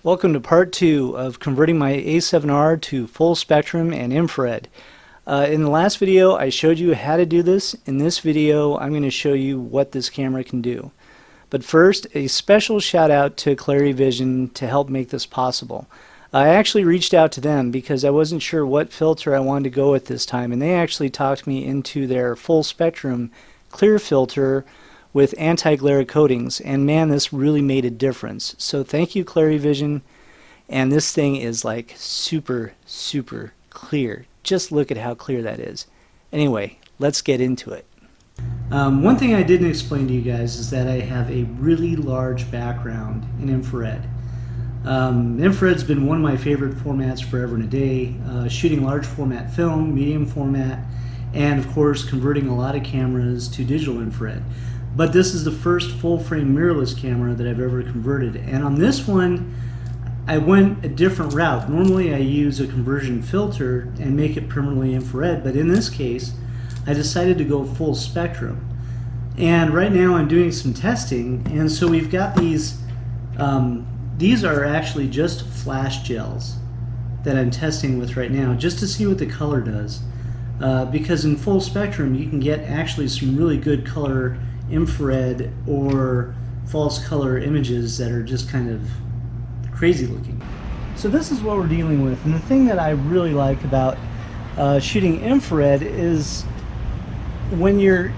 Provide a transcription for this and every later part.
Welcome to part 2 of converting my A7R to full spectrum and infrared. In the last video I showed you how to do this. In this video I'm going to show you what this camera can do. But first, a special shout out to Clarity Vision to help make this possible. I actually reached out to them because I wasn't sure what filter I wanted to go with this time, and they actually talked me into their full spectrum clear filter with anti-glare coatings, and man, this really made a difference. So thank you, Clarity Vision. And this thing is like super clear. Just look at how clear that is. Anyway, let's get into it. One thing I didn't explain to you guys is that I have a really large background in infrared. Infrared's been one of my favorite formats forever and a day, shooting large format film, medium format, and of course converting a lot of cameras to digital infrared. But this is the first full-frame mirrorless camera that I've ever converted, and on this one I went a different route. Normally I use a conversion filter and make it permanently infrared, but in this case I decided to go full spectrum. And right now I'm doing some testing, and so we've got these are actually just flash gels that I'm testing with right now just to see what the color does, because in full spectrum you can get actually some really good color infrared or false color images that are just kind of crazy looking. So this is what we're dealing with, and the thing that I really like about shooting infrared is when you're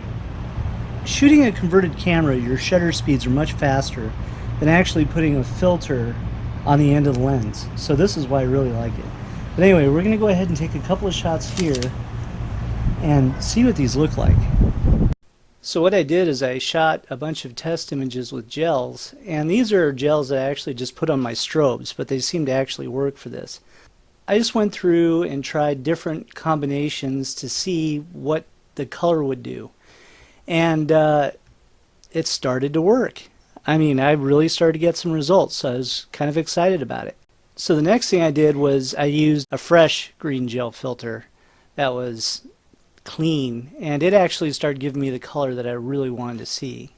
shooting a converted camera, your shutter speeds are much faster than actually putting a filter on the end of the lens. So this is why I really like it. But anyway, we're going to go ahead and take a couple of shots here and see what these look like. So what I did is I shot a bunch of test images with gels, and these are gels that I actually just put on my strobes, but they seem to actually work for this. I just went through and tried different combinations to see what the color would do, and it started to work. I mean, I really started to get some results, so I was kind of excited about it. So the next thing I did was I used a fresh green gel filter that was clean, and it actually started giving me the color that I really wanted to see.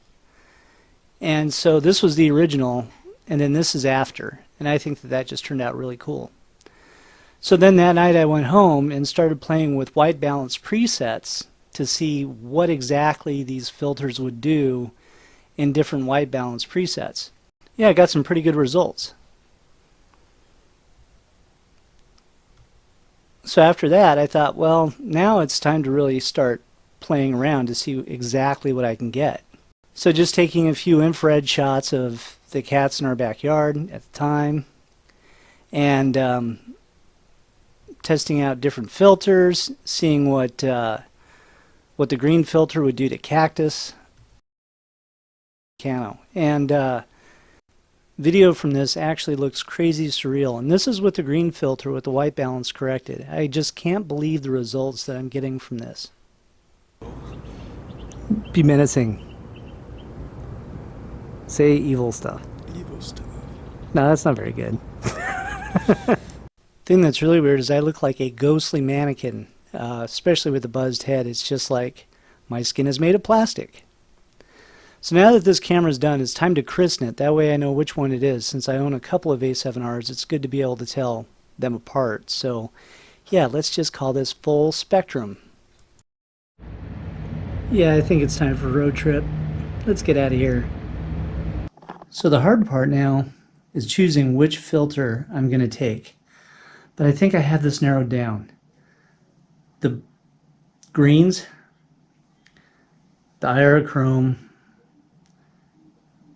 And so this was the original, and then this is after, and I think that that just turned out really cool. So then that night I went home and started playing with white balance presets to see what exactly these filters would do in different white balance presets. Yeah, I got some pretty good results. So after that I thought, well, now it's time to really start playing around to see exactly what I can get. So just taking a few infrared shots of the cats in our backyard at the time, and testing out different filters, seeing what the green filter would do to cactus, cano. And video from this actually looks crazy surreal, and this is with the green filter with the white balance corrected. I just can't believe the results that I'm getting from this. Be menacing. Say evil stuff. Evil stuff. No, that's not very good. Thing that's really weird is I look like a ghostly mannequin, especially with the buzzed head. It's just like my skin is made of plastic. So now that this camera's done, it's time to christen it. That way I know which one it is. Since I own a couple of A7Rs, it's good to be able to tell them apart. So yeah, let's just call this full spectrum. Yeah, I think it's time for a road trip. Let's get out of here. So the hard part now is choosing which filter I'm going to take. But I think I have this narrowed down. The greens, the IR chrome,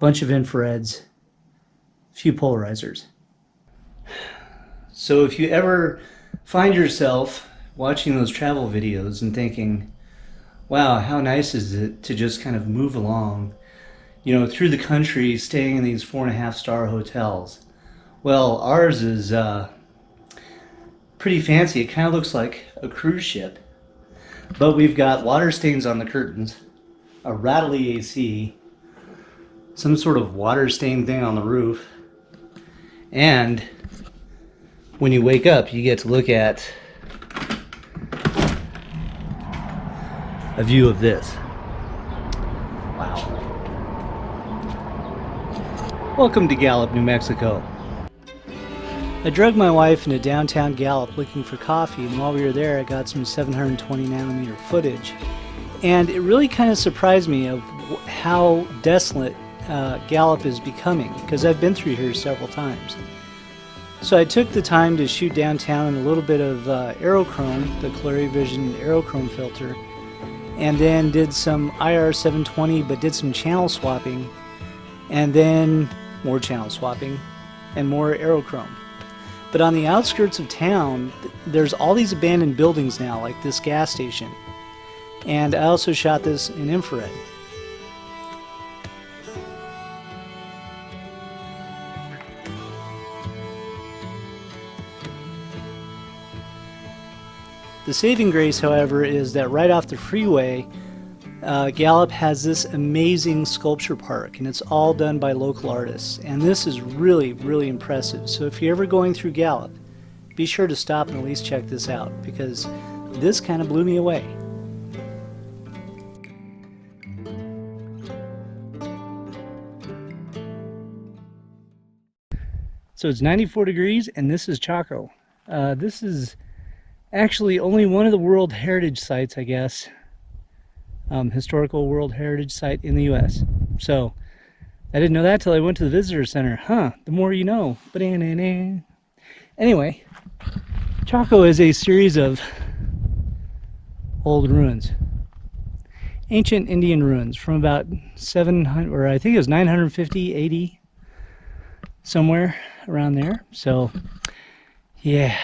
bunch of infrareds, few polarizers. So if you ever find yourself watching those travel videos and thinking, wow, how nice is it to just kind of move along, you know, through the country, staying in these 4.5-star hotels. Well, ours is pretty fancy. It kind of looks like a cruise ship, but we've got water stains on the curtains, a rattly AC, some sort of water stain thing on the roof, and when you wake up you get to look at a view of this. Wow. Welcome to Gallup, New Mexico. I dragged my wife into downtown Gallup looking for coffee, and while we were there I got some 720nm footage. And it really kind of surprised me of how desolate Gallup is becoming, because I've been through here several times. So I took the time to shoot downtown in a little bit of aerochrome, the Clarivision aerochrome filter, and then did some IR 720, but did some channel swapping, and then more channel swapping, and more aerochrome. But on the outskirts of town, there's all these abandoned buildings now, like this gas station. And I also shot this in infrared. The saving grace, however, is that right off the freeway, Gallup has this amazing sculpture park, and it's all done by local artists. And this is really, really impressive. So if you're ever going through Gallup, be sure to stop and at least check this out, because this kind of blew me away. So it's 94 degrees, and this is Chaco. This is actually only one of the World Heritage Sites, I guess. Historical World Heritage Site in the U.S. So I didn't know that till I went to the visitor center. Huh, the more you know. Anyway, Chaco is a series of old ruins. Ancient Indian ruins from about 700, or I think it was 950 AD, somewhere around there. So yeah,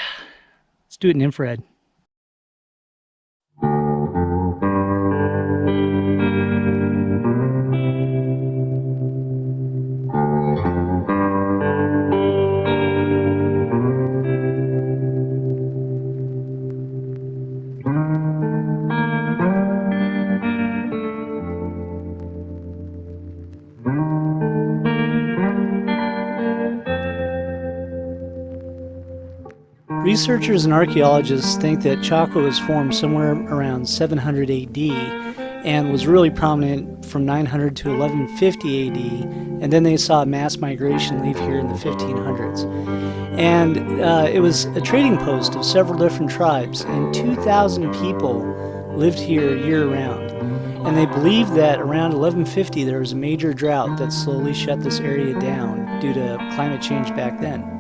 let's do it in infrared. Researchers and archaeologists think that Chaco was formed somewhere around 700 AD and was really prominent from 900 to 1150 AD, and then they saw a mass migration leave here in the 1500s. And it was a trading post of several different tribes, and 2,000 people lived here year-round. And they believe that around 1150 there was a major drought that slowly shut this area down due to climate change back then.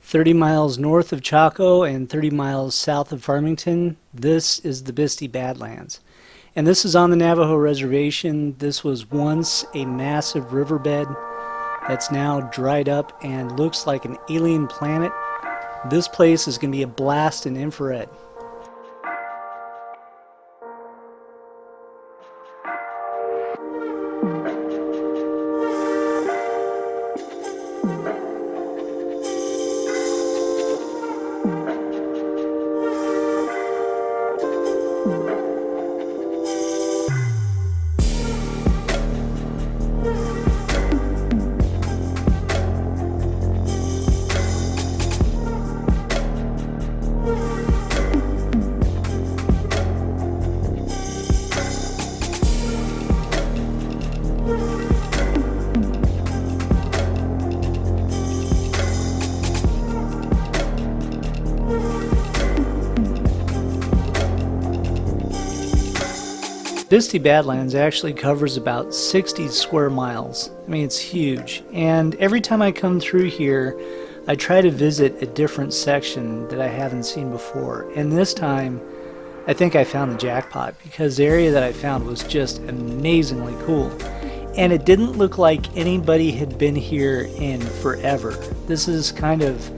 "30 miles north of Chaco and 30 miles south of Farmington, this is the Bisti Badlands. And this is on the Navajo Reservation. This was once a massive riverbed that's now dried up and looks like an alien planet. This place is going to be a blast in infrared. Bisti Badlands actually covers about 60 square miles. I mean, it's huge. And every time I come through here, I try to visit a different section that I haven't seen before. And this time, I think I found the jackpot, because the area that I found was just amazingly cool. And it didn't look like anybody had been here in forever. This is kind of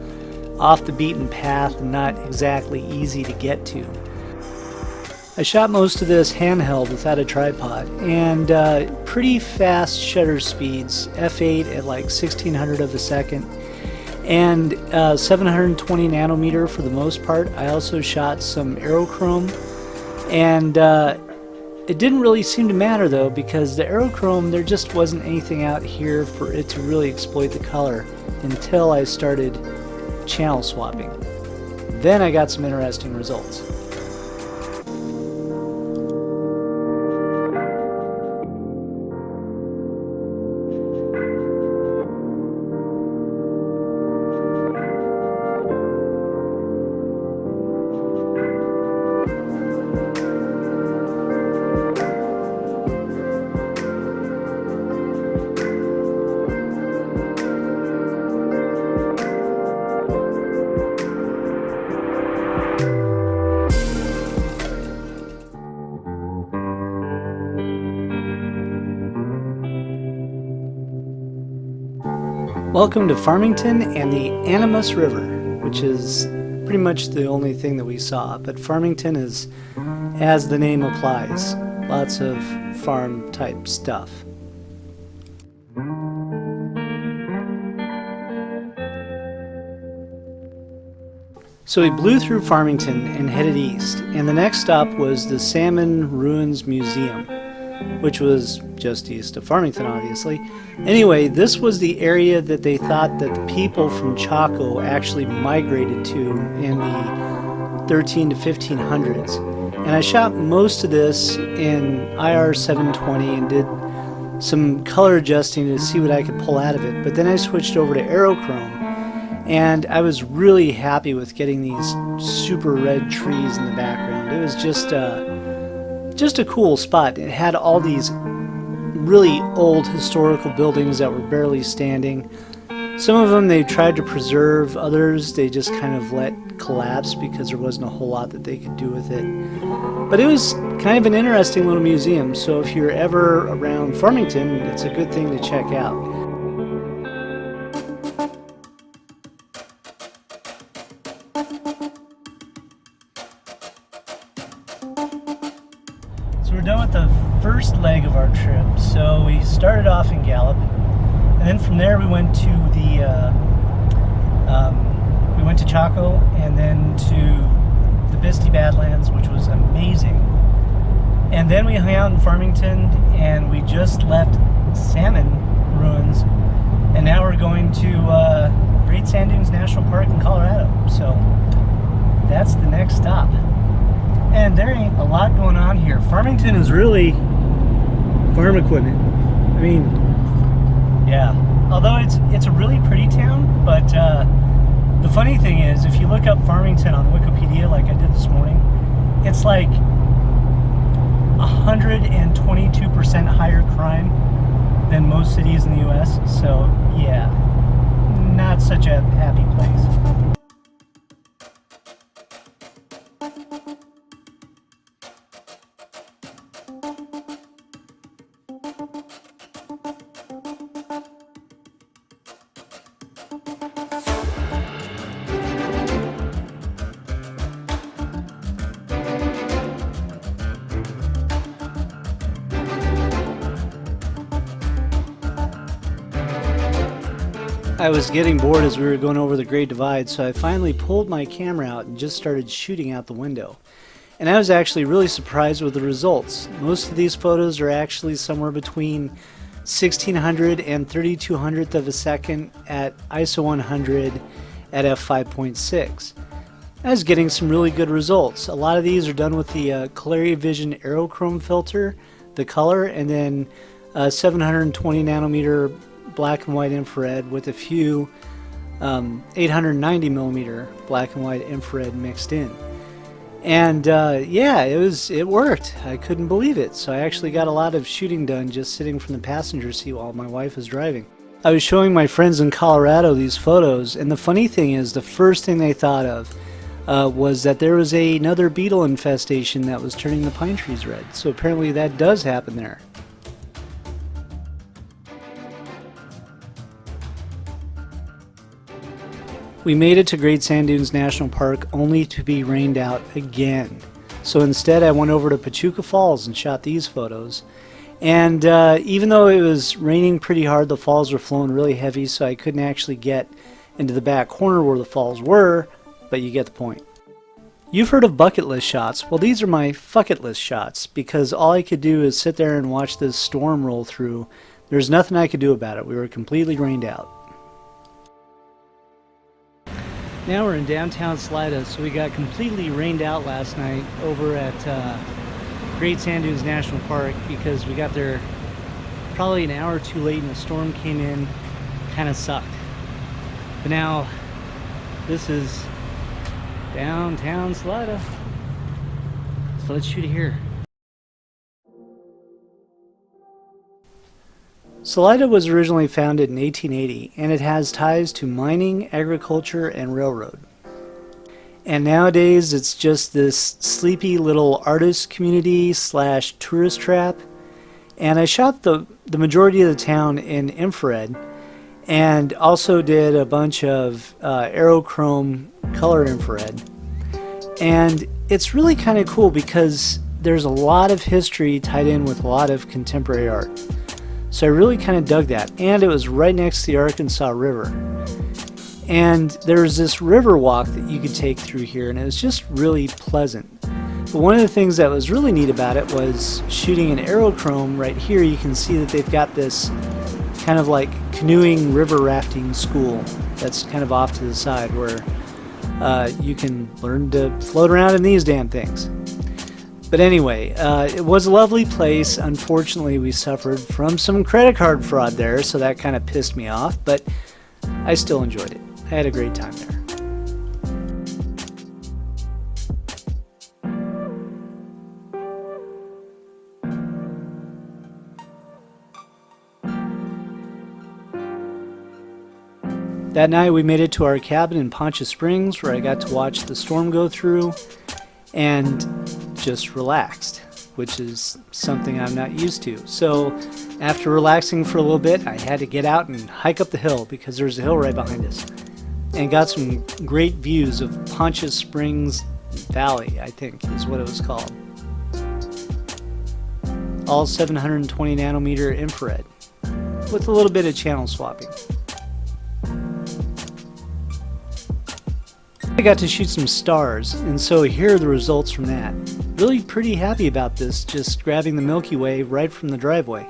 off the beaten path and not exactly easy to get to. I shot most of this handheld without a tripod, and pretty fast shutter speeds, f8 at like 1600 of a second, and 720 nanometer for the most part. I also shot some aerochrome, and it didn't really seem to matter though, because the aerochrome, there just wasn't anything out here for it to really exploit the color until I started channel swapping. Then I got some interesting results. Welcome to Farmington and the Animas River, which is pretty much the only thing that we saw, but Farmington is, as the name applies, lots of farm type stuff. So we blew through Farmington and headed east, and the next stop was the Salmon Ruins Museum, which was just east of Farmington, obviously. Anyway, this was the area that they thought that the people from Chaco actually migrated to in the 13 to 1500s. And I shot most of this in IR 720 and did some color adjusting to see what I could pull out of it. But then I switched over to aerochrome, and I was really happy with getting these super red trees in the background. It was just a cool spot. It had all these really old historical buildings that were barely standing. Some of them they tried to preserve, others they just kind of let collapse because there wasn't a whole lot that they could do with it. But it was kind of an interesting little museum, so if you're ever around Farmington, it's a good thing to check out. So we're done with the first leg of our trip. So we started off in Gallup, and then from there we went to Chaco, and then to the Bisti Badlands, which was amazing. And then we hung out in Farmington, and we just left Salmon Ruins, and now we're going to Great Sand Dunes National Park in Colorado. So that's the next stop. And there ain't a lot going on here. Farmington is really farm equipment. I mean, yeah. Although it's a really pretty town, but the funny thing is, if you look up Farmington on Wikipedia, like I did this morning, it's like 122% higher crime than most cities in the U.S. So yeah, not such a happy place. I was getting bored as we were going over the Great Divide, so I finally pulled my camera out and just started shooting out the window. And I was actually really surprised with the results. Most of these photos are actually somewhere between 1600 and 3200th of a second at ISO 100 at f5.6. I was getting some really good results. A lot of these are done with the Clarity Vision aerochrome filter, the color, and then 720 nanometer black and white infrared with a few 890 millimeter black and white infrared mixed in. And yeah, it worked. I couldn't believe it. So I actually got a lot of shooting done just sitting from the passenger seat while my wife was driving. I was showing my friends in Colorado these photos, and the funny thing is, the first thing they thought of was that there was another beetle infestation that was turning the pine trees red. So apparently that does happen there. We made it to Great Sand Dunes National Park only to be rained out again. So instead I went over to Pachuca Falls and shot these photos. And even though it was raining pretty hard, the falls were flowing really heavy, so I couldn't actually get into the back corner where the falls were, but you get the point. You've heard of bucket list shots. Well, these are my fucket list shots, because all I could do is sit there and watch this storm roll through. There's nothing I could do about it. We were completely rained out. Now we're in downtown Salida, so we got completely rained out last night over at Great Sand Dunes National Park, because we got there probably an hour too late and the storm came in, kind of sucked. But now this is downtown Salida, so let's shoot it here. Salida was originally founded in 1880, and it has ties to mining, agriculture, and railroad. And nowadays it's just this sleepy little artist community slash tourist trap. And I shot the majority of the town in infrared, and also did a bunch of aerochrome color infrared. And it's really kind of cool because there's a lot of history tied in with a lot of contemporary art. So I really kind of dug that. And it was right next to the Arkansas River. And there's this river walk that you could take through here, and it was just really pleasant. But one of the things that was really neat about it was shooting an aerochrome. Right here you can see that they've got this kind of like canoeing river rafting school that's kind of off to the side where you can learn to float around in these damn things. But anyway, it was a lovely place. Unfortunately, we suffered from some credit card fraud there, so that kind of pissed me off, but I still enjoyed it. I had a great time there. That night we made it to our cabin in Pachuca Springs, where I got to watch the storm go through and just relaxed, which is something I'm not used to. So after relaxing for a little bit, I had to get out and hike up the hill, because there's a hill right behind us, and got some great views of Pachuca Springs Valley, I think is what it was called. All 720 nanometer infrared with a little bit of channel swapping. I got to shoot some stars, and so here are the results from that. Really pretty happy about this, just grabbing the Milky Way right from the driveway.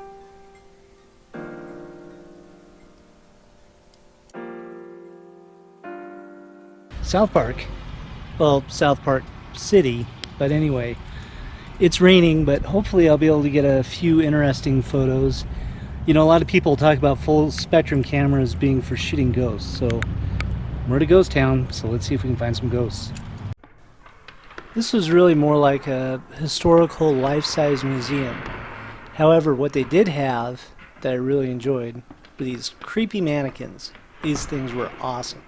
South Park, well, South Park City, but anyway, it's raining, but hopefully I'll be able to get a few interesting photos. You know, a lot of people talk about full spectrum cameras being for shooting ghosts, so we're at a ghost town, so let's see if we can find some ghosts. This was really more like a historical life-size museum. However, what they did have that I really enjoyed were these creepy mannequins. These things were awesome.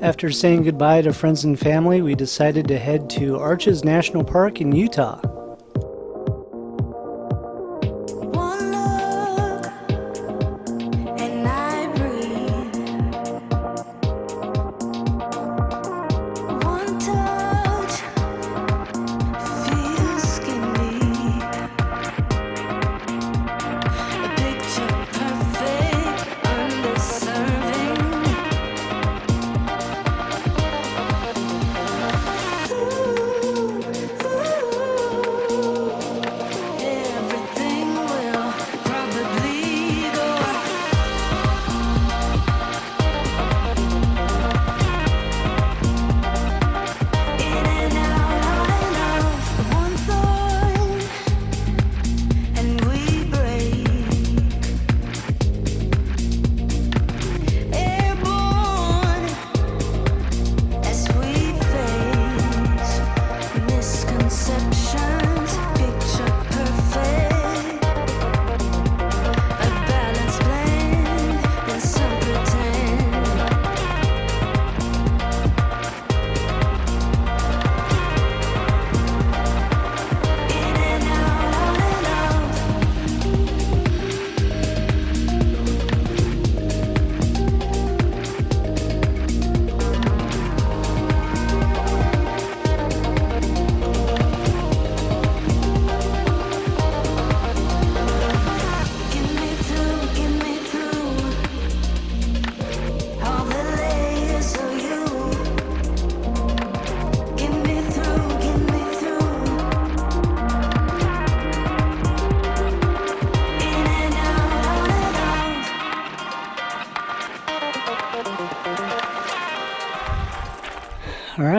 After saying goodbye to friends and family, we decided to head to Arches National Park in Utah.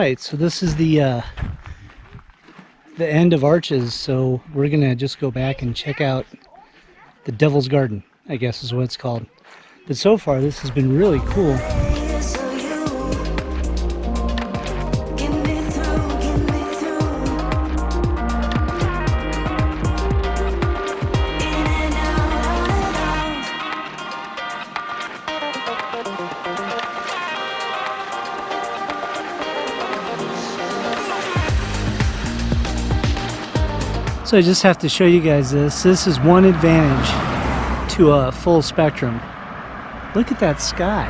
Alright, so this is the end of Arches, so we're gonna just go back and check out the Devil's Garden, I guess is what it's called. But so far this has been really cool. So I just have to show you guys this. This is one advantage to a full spectrum. Look at that sky.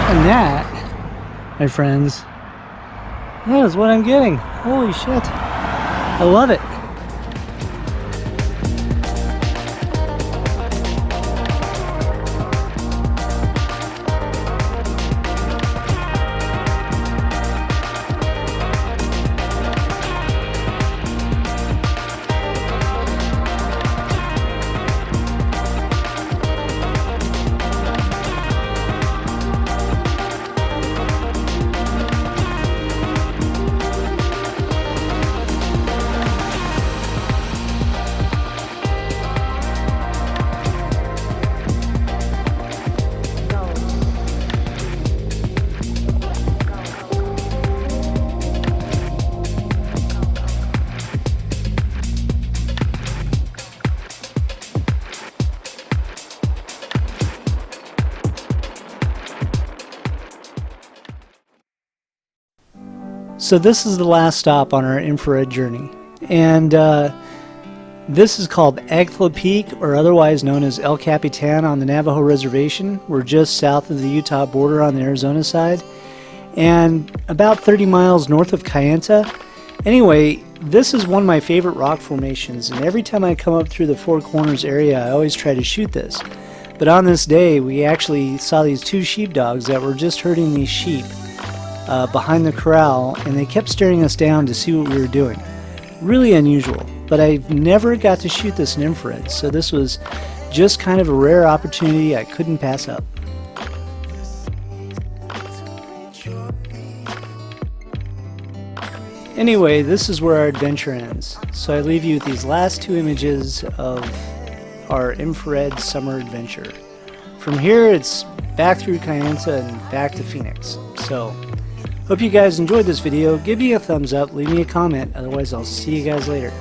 And that, my friends, that is what I'm getting. Holy shit. I love it. So this is the last stop on our infrared journey, and this is called Agtla Peak, or otherwise known as El Capitan, on the Navajo Reservation. We're just south of the Utah border on the Arizona side, and about 30 miles north of Kayenta. Anyway, this is one of my favorite rock formations, and every time I come up through the Four Corners area I always try to shoot this. But on this day we actually saw these two sheepdogs that were just herding these sheep behind the corral, and they kept staring us down to see what we were doing. Really unusual, but I never got to shoot this in infrared, so this was just kind of a rare opportunity I couldn't pass up. Anyway, this is where our adventure ends, so I leave you with these last two images of our infrared summer adventure. From here it's back through Kayenta and back to Phoenix. So hope you guys enjoyed this video. Give me a thumbs up, leave me a comment, otherwise I'll see you guys later.